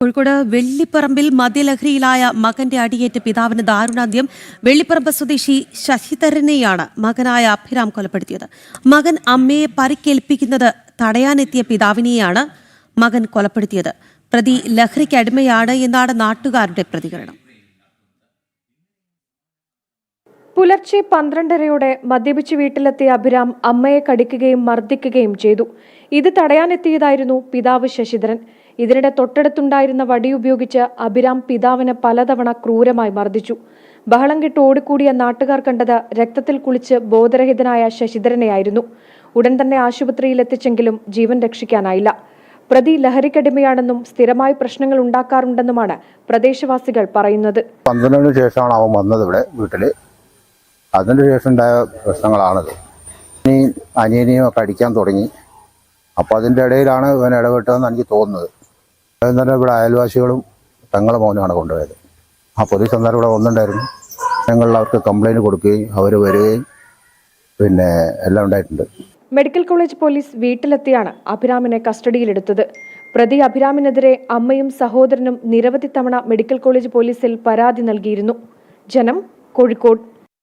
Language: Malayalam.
കോഴിക്കോട് വെള്ളിപ്പറമ്പിൽ മദ്യലഹരിയിലായ മകന്റെ അടിയേറ്റ് പിതാവിന് ദാരുണാന്ത്യം. വെള്ളിപ്പറമ്പ് സ്വദേശി ശശിധരനെയാണ് മകനായ അഭിരാം കൊലപ്പെടുത്തിയത്. മകൻ അമ്മയെ പരിക്കേൽപ്പിക്കുന്നത് തടയാനെത്തിയ പിതാവിനെയാണ് മകൻ കൊലപ്പെടുത്തിയത്. പ്രതി ലഹരിക്ക് അടിമയാണ് എന്നാണ് നാട്ടുകാരുടെ പ്രതികരണം. പുലർച്ചെ 12:30-ഓടെ മദ്യപിച്ച് വീട്ടിലെത്തിയ അഭിരാം അമ്മയെ കടിക്കുകയും മർദ്ദിക്കുകയും ചെയ്തു. ഇത് തടയാനെത്തിയതായിരുന്നു പിതാവ് ശശിധരൻ. ഇതിനിടെ തൊട്ടടുത്തുണ്ടായിരുന്ന വടിയുപയോഗിച്ച് അഭിരാം പിതാവിനെ പലതവണ ക്രൂരമായി മർദ്ദിച്ചു. ബഹളം കെട്ട് ഓടിക്കൂടിയ നാട്ടുകാർ കണ്ടത് രക്തത്തിൽ കുളിച്ച് ബോധരഹിതനായ ശശിധരനെയായിരുന്നു. ഉടൻ തന്നെ ആശുപത്രിയിൽ എത്തിച്ചെങ്കിലും ജീവൻ രക്ഷിക്കാനായില്ല. പ്രതി ലഹരിക്കടിമയാണെന്നും സ്ഥിരമായി പ്രശ്നങ്ങൾ ഉണ്ടാക്കാറുണ്ടെന്നുമാണ് പ്രദേശവാസികൾ പറയുന്നത്. 12-ന് ശേഷമാണ് അവൻ വന്നത് ഇവിടെ വീട്ടില്. അതിന് ശേഷം ഉണ്ടായ പ്രശ്നങ്ങളാണത്. ഇനി അനിയനെയും ഒക്കെ അടിക്കാൻ തുടങ്ങി. അപ്പോൾ അതിൻ്റെ ഇടയിലാണ് ഇവൻ ഇടപെട്ടതെന്ന് എനിക്ക് തോന്നുന്നത്. അന്നേരം ഇവിടെ അയൽവാസികളും തങ്ങളെ മോനുമാണ് കൊണ്ടുപോയത്. ആ പോലീസ് അന്നേരം ഇവിടെ വന്നിട്ടുണ്ടായിരുന്നു. ഞങ്ങൾ അവർക്ക് കംപ്ലൈൻറ്റ് കൊടുക്കുകയും അവർ വരികയും പിന്നെ എല്ലാം ഉണ്ടായിട്ടുണ്ട്. മെഡിക്കൽ കോളേജ് പോലീസ് വീട്ടിലെത്തിയാണ് അഭിരാമിനെ കസ്റ്റഡിയിലെടുത്തത്. പ്രതി അഭിരാമിനെതിരെ അമ്മയും സഹോദരനും നിരവധി തവണ മെഡിക്കൽ കോളേജ് പോലീസിൽ പരാതി നൽകിയിരുന്നു. ജനം, കോഴിക്കോട്.